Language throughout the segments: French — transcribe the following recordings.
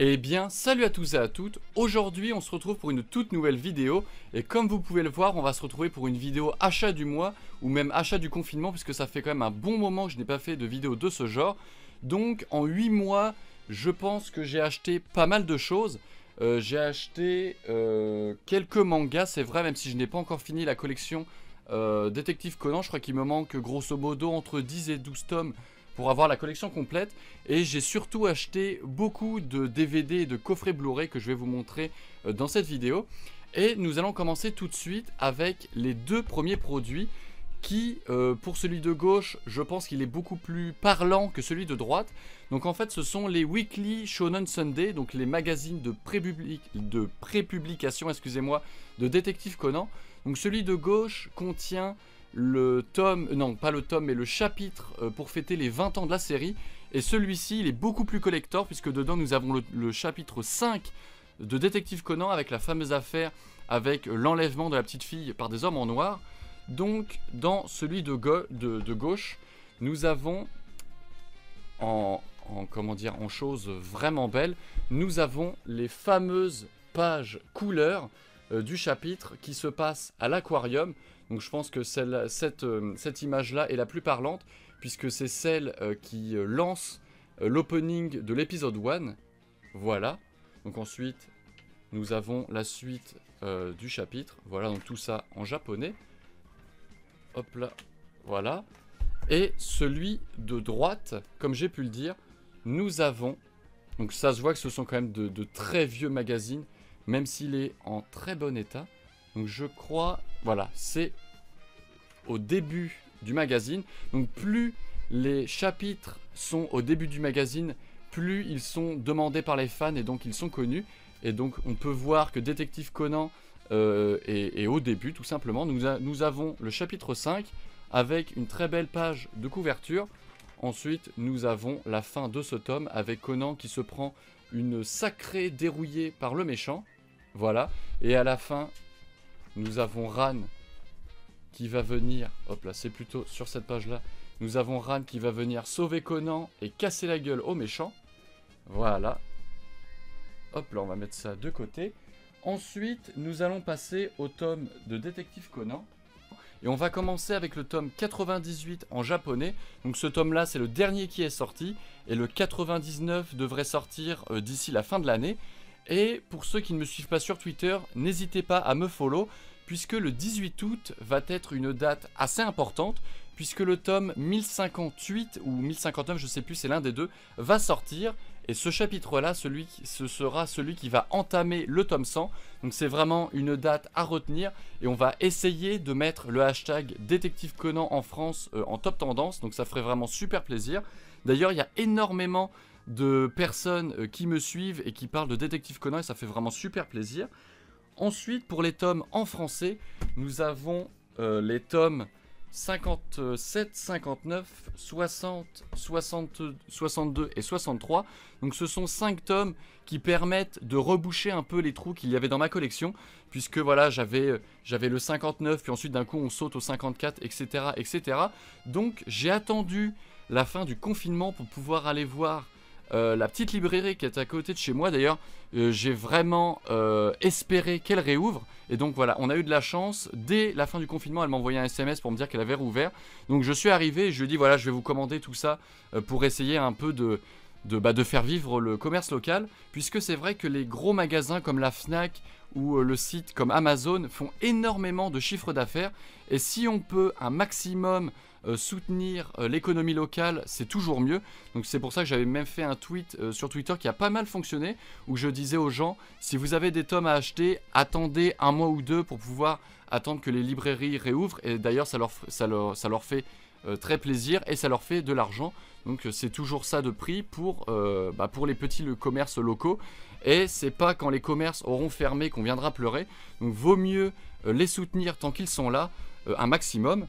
Eh bien, salut à tous et à toutes. Aujourd'hui, on se retrouve pour une toute nouvelle vidéo. Et comme vous pouvez le voir, on va se retrouver pour une vidéo achat du mois, ou même achat du confinement, puisque ça fait quand même un bon moment que je n'ai pas fait de vidéo de ce genre. Donc, en 8 mois, je pense que j'ai acheté pas mal de choses. J'ai acheté quelques mangas, c'est vrai, même si je n'ai pas encore fini la collection Détective Conan. Je crois qu'il me manque grosso modo entre 10 et 12 tomes pour avoir la collection complète. Et j'ai surtout acheté beaucoup de DVD et de coffrets Blu-ray que je vais vous montrer dans cette vidéo. Et nous allons commencer tout de suite avec les deux premiers produits qui, pour celui de gauche, je pense qu'il est beaucoup plus parlant que celui de droite. Donc en fait, ce sont les Weekly Shonen Sunday, donc les magazines de prépublication, excusez-moi, de Détective Conan. Donc celui de gauche contient le tome, non pas le tome mais le chapitre pour fêter les 20 ans de la série. Et celui-ci il est beaucoup plus collector puisque dedans nous avons le chapitre 5 de Détective Conan avec la fameuse affaire avec l'enlèvement de la petite fille par des hommes en noir. Donc dans celui de gauche nous avons en chose vraiment belle, nous avons les fameuses pages couleurs du chapitre qui se passe à l'aquarium. Donc je pense que cette image-là est la plus parlante, puisque c'est celle qui lance l'opening de l'épisode 1. Voilà. Donc ensuite, nous avons la suite du chapitre. Voilà, donc tout ça en japonais. Hop là, voilà. Et celui de droite, comme j'ai pu le dire, nous avons... Donc ça se voit que ce sont quand même de très vieux magazines, même s'il est en très bon état. Donc je crois... Voilà, c'est au début du magazine. Donc plus les chapitres sont au début du magazine, plus ils sont demandés par les fans et donc ils sont connus. Et donc on peut voir que Détective Conan est au début tout simplement. Nous avons le chapitre 5 avec une très belle page de couverture. Ensuite nous avons la fin de ce tome avec Conan qui se prend une sacrée dérouillée par le méchant. Voilà, et à la fin nous avons Ran qui va venir, hop là, c'est plutôt sur cette page-là, nous avons Ran qui va venir sauver Conan et casser la gueule au méchant. Voilà. Hop là, on va mettre ça de côté. Ensuite, nous allons passer au tome de Détective Conan. Et on va commencer avec le tome 98 en japonais. Donc ce tome-là, c'est le dernier qui est sorti. Et le 99 devrait sortir d'ici la fin de l'année. Et pour ceux qui ne me suivent pas sur Twitter, n'hésitez pas à me follow, puisque le 18 août va être une date assez importante, puisque le tome 1058 ou 1059, je ne sais plus, c'est l'un des deux, va sortir. Et ce chapitre-là, ce sera celui qui va entamer le tome 100. Donc c'est vraiment une date à retenir. Et on va essayer de mettre le hashtag Détective Conan en France en top tendance. Donc ça ferait vraiment super plaisir. D'ailleurs, il y a énormément de personnes qui me suivent et qui parlent de Détective Conan et ça fait vraiment super plaisir. Ensuite, pour les tomes en français, nous avons les tomes 57, 59, 60, 62 et 63. Donc ce sont 5 tomes qui permettent de reboucher un peu les trous qu'il y avait dans ma collection, puisque voilà, j'avais le 59, puis ensuite d'un coup on saute au 54, etc. etc. Donc j'ai attendu la fin du confinement pour pouvoir aller voir la petite librairie qui est à côté de chez moi. D'ailleurs, j'ai vraiment espéré qu'elle réouvre. Et donc voilà, on a eu de la chance. Dès la fin du confinement, elle m'a envoyé un SMS pour me dire qu'elle avait rouvert. Donc je suis arrivé et je lui ai dit voilà, je vais vous commander tout ça pour essayer un peu de faire vivre le commerce local. Puisque c'est vrai que les gros magasins comme la Fnac ou le site comme Amazon font énormément de chiffre d'affaires. Et si on peut un maximum soutenir l'économie locale, c'est toujours mieux. Donc c'est pour ça que j'avais même fait un tweet sur Twitter qui a pas mal fonctionné, où je disais aux gens, si vous avez des tomes à acheter, attendez un mois ou deux pour pouvoir attendre que les librairies réouvrent. Et d'ailleurs ça leur fait très plaisir et ça leur fait de l'argent. Donc c'est toujours ça de prix pour les petits commerces locaux. Et c'est pas quand les commerces auront fermé qu'on viendra pleurer. Donc vaut mieux les soutenir tant qu'ils sont là, un maximum.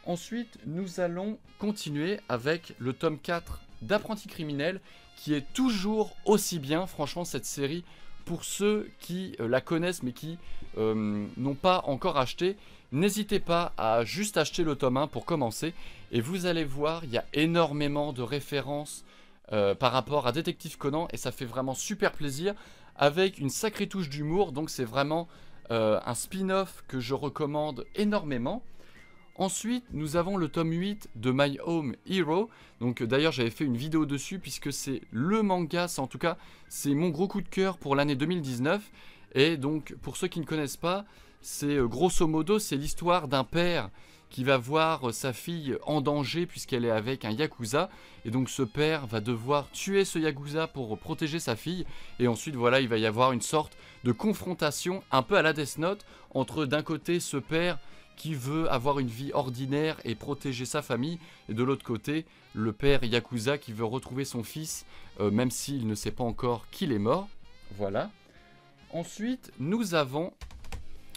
Ensuite, nous allons continuer avec le tome 4 d'Apprenti criminel, qui est toujours aussi bien. Franchement, cette série, pour ceux qui la connaissent mais qui n'ont pas encore acheté, n'hésitez pas à juste acheter le tome 1 pour commencer. Et vous allez voir, il y a énormément de références par rapport à Détective Conan, et ça fait vraiment super plaisir, avec une sacrée touche d'humour, donc c'est vraiment un spin-off que je recommande énormément. Ensuite, nous avons le tome 8 de My Home Hero. Donc d'ailleurs, j'avais fait une vidéo dessus puisque c'est le manga, en tout cas, c'est mon gros coup de cœur pour l'année 2019. Et donc, pour ceux qui ne connaissent pas, c'est grosso modo, c'est l'histoire d'un père qui va voir sa fille en danger puisqu'elle est avec un yakuza. Et donc ce père va devoir tuer ce yakuza pour protéger sa fille. Et ensuite, voilà, il va y avoir une sorte de confrontation un peu à la Death Note entre d'un côté ce père qui veut avoir une vie ordinaire et protéger sa famille, et de l'autre côté, le père Yakuza qui veut retrouver son fils, même s'il ne sait pas encore qu'il est mort. Voilà. Ensuite, nous avons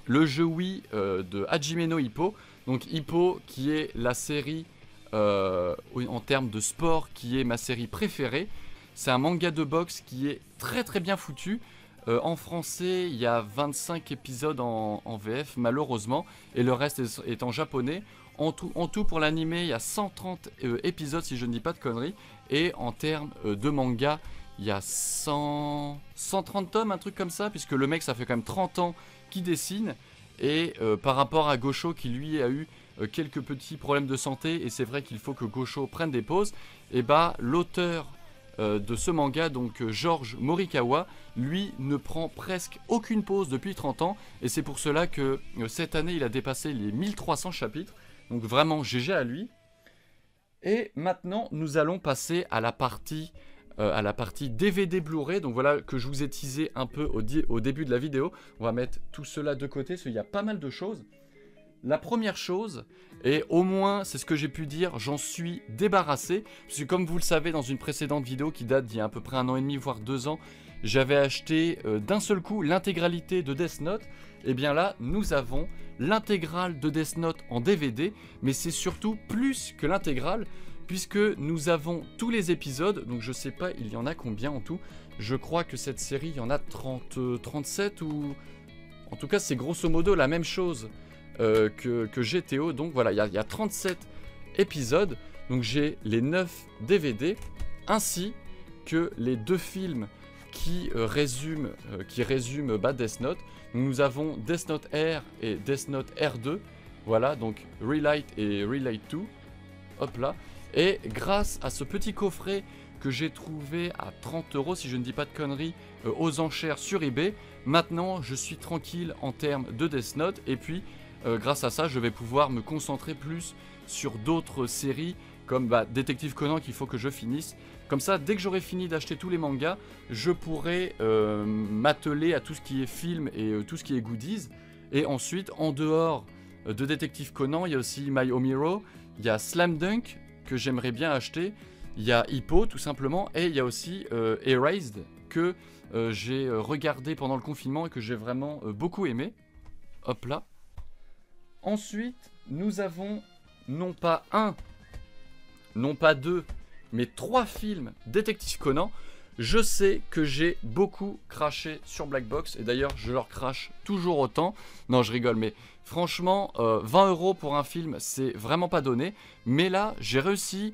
le jeu Wii de Hajime no Ippo. Donc Ippo, qui est la série, en termes de sport, qui est ma série préférée. C'est un manga de boxe qui est très très bien foutu. En français, il y a 25 épisodes en VF, malheureusement, et le reste est en japonais. En tout pour l'animé, il y a 130 épisodes, si je ne dis pas de conneries. Et en termes de manga, il y a 130 tomes, un truc comme ça, puisque le mec, ça fait quand même 30 ans qu'il dessine. Et par rapport à Gosho, qui lui a eu quelques petits problèmes de santé, et c'est vrai qu'il faut que Gosho prenne des pauses, et bah l'auteur de ce manga, donc George Morikawa, lui ne prend presque aucune pause depuis 30 ans, et c'est pour cela que cette année il a dépassé les 1300 chapitres, donc vraiment GG à lui. Et maintenant nous allons passer à la partie DVD Blu-ray, donc voilà que je vous ai teasé un peu au début de la vidéo. On va mettre tout cela de côté, parce qu'il y a pas mal de choses. La première chose, et au moins c'est ce que j'ai pu dire, j'en suis débarrassé, parce que comme vous le savez dans une précédente vidéo qui date d'il y a à peu près 1 an et demi voire 2 ans, j'avais acheté d'un seul coup l'intégralité de Death Note. Et bien là nous avons l'intégrale de Death Note en DVD, mais c'est surtout plus que l'intégrale, puisque nous avons tous les épisodes, donc je sais pas il y en a combien en tout, je crois que cette série il y en a 37 ou... En tout cas c'est grosso modo la même chose que GTO, donc voilà, il y a 37 épisodes, donc j'ai les 9 DVD, ainsi que les 2 films qui résument Death Note. Donc, nous avons Death Note R et Death Note R2, voilà, donc Relight et Relight 2, hop là, et grâce à ce petit coffret que j'ai trouvé à 30 € si je ne dis pas de conneries, aux enchères sur eBay, maintenant je suis tranquille en termes de Death Note, et puis grâce à ça, je vais pouvoir me concentrer plus sur d'autres séries comme Détective Conan qu'il faut que je finisse. Comme ça, dès que j'aurai fini d'acheter tous les mangas, je pourrai m'atteler à tout ce qui est film et tout ce qui est goodies. Et ensuite, en dehors de Détective Conan, il y a aussi My Home Hero, il y a Slam Dunk que j'aimerais bien acheter, il y a Hippo tout simplement, et il y a aussi Erased que j'ai regardé pendant le confinement et que j'ai vraiment beaucoup aimé. Hop là. Ensuite, nous avons non pas 1, non pas 2, mais 3 films Détective Conan. Je sais que j'ai beaucoup craché sur Black Box, et d'ailleurs je leur crache toujours autant. Non, je rigole, mais franchement, 20 € pour un film, c'est vraiment pas donné. Mais là, j'ai réussi,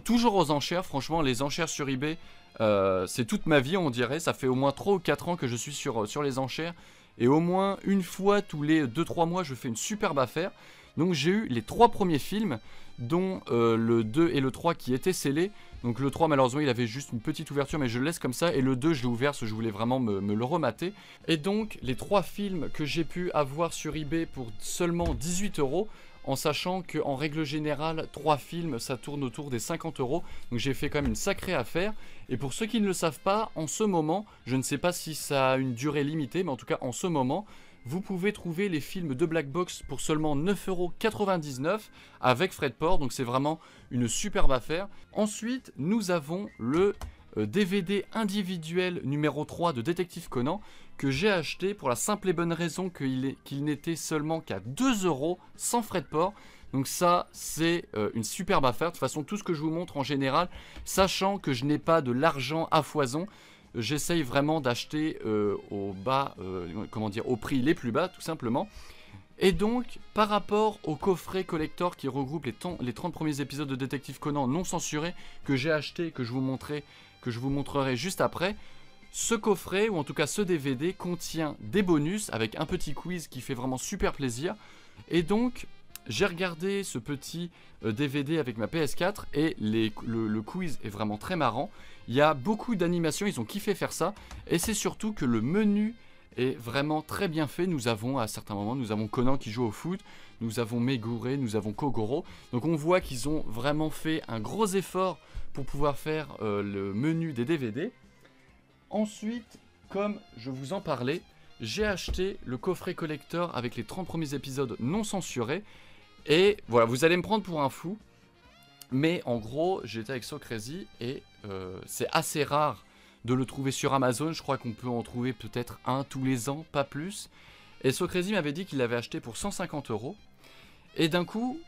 toujours aux enchères, franchement, les enchères sur eBay, c'est toute ma vie, on dirait. Ça fait au moins 3 ou 4 ans que je suis sur les enchères. Et au moins une fois tous les 2-3 mois, je fais une superbe affaire. Donc j'ai eu les 3 premiers films, dont le 2 et le 3 qui étaient scellés. Donc le 3 malheureusement il avait juste une petite ouverture, mais je le laisse comme ça. Et le 2 je l'ai ouvert parce que je voulais vraiment me le remater. Et donc les 3 films que j'ai pu avoir sur eBay pour seulement 18 €, en sachant qu'en règle générale 3 films ça tourne autour des 50 €. Donc j'ai fait quand même une sacrée affaire. Et pour ceux qui ne le savent pas, en ce moment, je ne sais pas si ça a une durée limitée, mais en tout cas en ce moment, vous pouvez trouver les films de Black Box pour seulement 9,99 € avec frais de port, donc c'est vraiment une superbe affaire. Ensuite, nous avons le DVD individuel numéro 3 de Détective Conan que j'ai acheté pour la simple et bonne raison qu'il n'était seulement qu'à 2 € sans frais de port. Donc ça, c'est une superbe affaire. De toute façon, tout ce que je vous montre en général, sachant que je n'ai pas de l'argent à foison, j'essaye vraiment d'acheter au prix les plus bas, tout simplement. Et donc, par rapport au coffret collector qui regroupe les 30 premiers épisodes de Détective Conan non censurés que j'ai acheté, que je vous montrerai juste après, ce coffret, ou en tout cas ce DVD, contient des bonus avec un petit quiz qui fait vraiment super plaisir. Et donc, j'ai regardé ce petit DVD avec ma PS4 et le quiz est vraiment très marrant. Il y a beaucoup d'animations, ils ont kiffé faire ça. Et c'est surtout que le menu est vraiment très bien fait. Nous avons, à certains moments, nous avons Conan qui joue au foot, nous avons Megure, nous avons Kogoro. Donc on voit qu'ils ont vraiment fait un gros effort pour pouvoir faire le menu des DVD. Ensuite, comme je vous en parlais, j'ai acheté le coffret collector avec les 30 premiers épisodes non censurés. Et voilà, vous allez me prendre pour un fou. Mais en gros, j'étais avec Socrazy et c'est assez rare de le trouver sur Amazon. Je crois qu'on peut en trouver peut-être un tous les ans, pas plus. Et Socrazy m'avait dit qu'il l'avait acheté pour 150 €. Et d'un coup,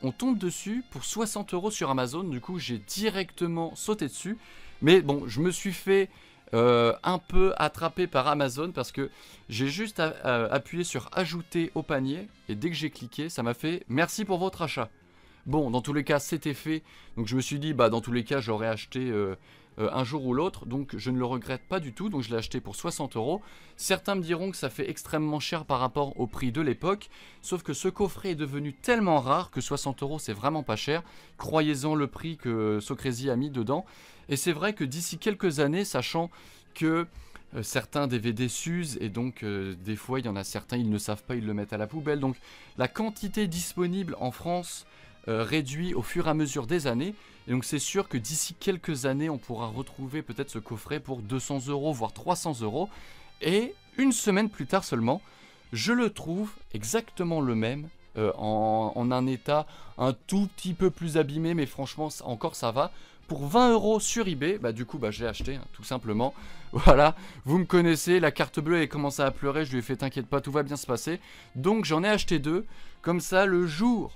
on tombe dessus pour 60 € sur Amazon. Du coup, j'ai directement sauté dessus. Mais bon, je me suis fait un peu attrapé par Amazon parce que j'ai juste appuyé sur ajouter au panier et dès que j'ai cliqué, ça m'a fait merci pour votre achat. Bon, dans tous les cas, c'était fait. Donc je me suis dit, bah dans tous les cas, j'aurais acheté un jour ou l'autre. Donc je ne le regrette pas du tout. Donc je l'ai acheté pour 60 €. Certains me diront que ça fait extrêmement cher par rapport au prix de l'époque. Sauf que ce coffret est devenu tellement rare que 60 € c'est vraiment pas cher. Croyez-en le prix que Socrazy a mis dedans. Et c'est vrai que d'ici quelques années, sachant que certains DVD s'usent et donc des fois il y en a certains, ils ne savent pas, ils le mettent à la poubelle. Donc la quantité disponible en France réduit au fur et à mesure des années. Et donc c'est sûr que d'ici quelques années, on pourra retrouver peut-être ce coffret pour 200 €, voire 300 €. Et une semaine plus tard seulement, je le trouve exactement le même, en un état un tout petit peu plus abîmé, mais franchement encore ça va. Pour 20 € sur eBay, bah du coup bah, je l'ai acheté, hein, tout simplement. Voilà, vous me connaissez, la carte bleue elle commençait à pleurer, je lui ai fait t'inquiète pas, tout va bien se passer. Donc j'en ai acheté 2, comme ça le jour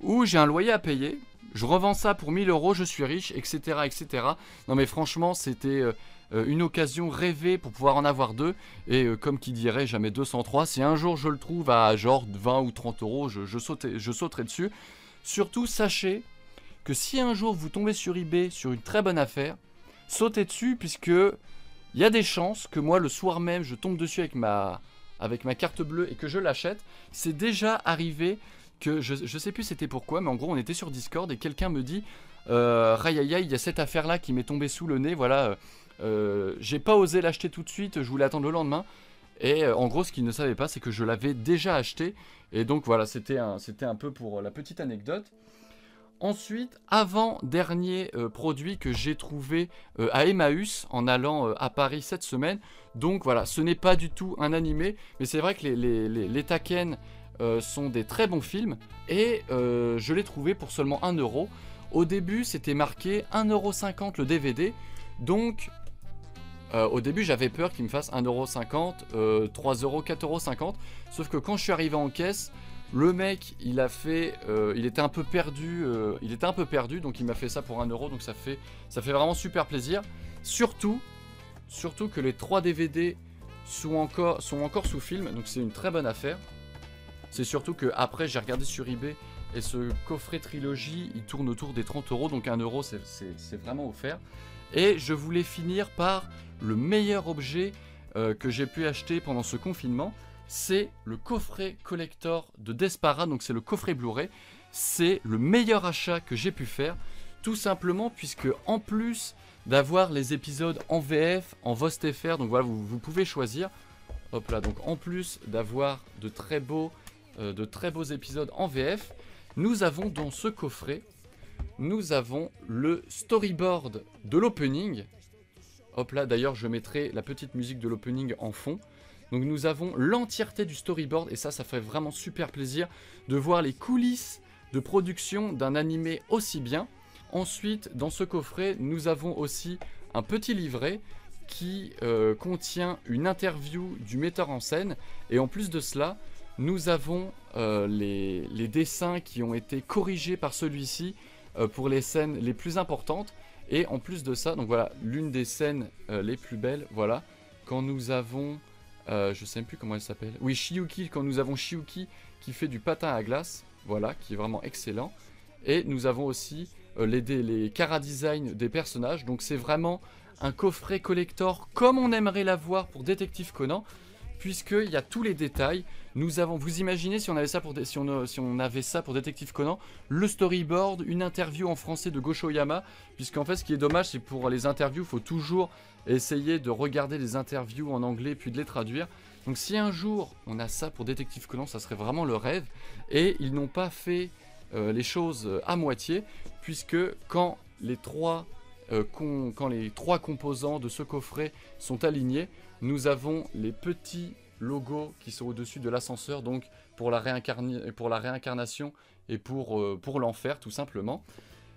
où j'ai un loyer à payer, je revends ça pour 1000 €, je suis riche, etc. etc. Non mais franchement c'était une occasion rêvée pour pouvoir en avoir 2. Et comme qui dirait jamais 203, si un jour je le trouve à genre 20 ou 30 €, je sauterai dessus. Surtout sachez que si un jour vous tombez sur eBay sur une très bonne affaire, sautez dessus puisque il y a des chances que moi le soir même je tombe dessus avec ma carte bleue et que je l'achète. C'est déjà arrivé que je sais plus c'était pourquoi, mais en gros on était sur Discord et quelqu'un me dit Aïe aïe aïe, il y a cette affaire là qui m'est tombée sous le nez, voilà, j'ai pas osé l'acheter tout de suite, je voulais attendre le lendemain. Et en gros ce qu'il ne savait pas c'est que je l'avais déjà acheté. Et donc voilà, c'était un peu pour la petite anecdote. Ensuite, avant-dernier produit que j'ai trouvé à Emmaüs en allant à Paris cette semaine. Donc voilà, ce n'est pas du tout un animé, mais c'est vrai que les Taken sont des très bons films. Et je l'ai trouvé pour seulement 1 €. Au début, c'était marqué 1,50 € le DVD. Donc, au début, j'avais peur qu'il me fasse 1,50 €, 3 €, 4,50 €. Sauf que quand je suis arrivé en caisse, le mec, il était un peu perdu, donc il m'a fait ça pour 1 €, donc ça fait vraiment super plaisir. Surtout que les 3 DVD sont encore sous film, donc c'est une très bonne affaire. C'est surtout que après j'ai regardé sur eBay et ce coffret trilogie, il tourne autour des 30 €, donc 1 € c'est vraiment offert. Et je voulais finir par le meilleur objet que j'ai pu acheter pendant ce confinement. C'est le coffret collector de Desparade, donc c'est le coffret Blu-ray. C'est le meilleur achat que j'ai pu faire, tout simplement puisque en plus d'avoir les épisodes en VF, en VOST-FR, donc voilà, vous pouvez choisir. Hop là, donc en plus d'avoir de très beaux épisodes en VF, nous avons dans ce coffret, nous avons le storyboard de l'opening. Hop là, d'ailleurs je mettrai la petite musique de l'opening en fond. Donc nous avons l'entièreté du storyboard et ça fait vraiment super plaisir de voir les coulisses de production d'un animé aussi bien. Ensuite, dans ce coffret, nous avons aussi un petit livret qui contient une interview du metteur en scène. Et en plus de cela, nous avons les dessins qui ont été corrigés par celui-ci pour les scènes les plus importantes. Et en plus de ça, donc voilà, l'une des scènes les plus belles, voilà, quand nous avons Je sais même plus comment elle s'appelle. Oui, Shiyuki, quand nous avons Shiyuki qui fait du patin à glace, voilà, qui est vraiment excellent. Et nous avons aussi les chara-design des personnages. Donc c'est vraiment un coffret collector comme on aimerait l'avoir pour Détective Conan, puisqu'il y a tous les détails. Nous avons, vous imaginez si on avait ça pour, si on avait ça pour Détective Conan, le storyboard, une interview en français de Gosho Yama, puisqu'en fait ce qui est dommage c'est pour les interviews, il faut toujours essayer de regarder les interviews en anglais puis de les traduire. Donc si un jour on a ça pour Détective Conan, ça serait vraiment le rêve. Et ils n'ont pas fait les choses à moitié, puisque quand les trois composants de ce coffret sont alignés, nous avons les petits logos qui sont au-dessus de l'ascenseur, donc pour la réincarnation et pour l'enfer tout simplement.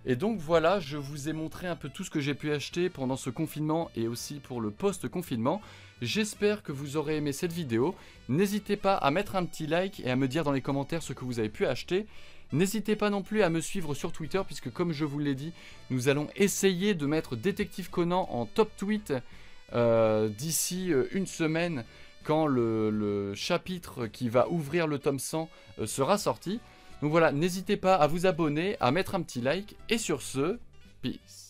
Et donc voilà, je vous ai montré un peu tout ce que j'ai pu acheter pendant ce confinement et aussi pour le post-confinement. J'espère que vous aurez aimé cette vidéo. N'hésitez pas à mettre un petit like et à me dire dans les commentaires ce que vous avez pu acheter. N'hésitez pas non plus à me suivre sur Twitter, puisque comme je vous l'ai dit, nous allons essayer de mettre Détective Conan en top tweet d'ici une semaine, quand le chapitre qui va ouvrir le tome 100 sera sorti. Donc voilà, n'hésitez pas à vous abonner, à mettre un petit like, et sur ce, peace.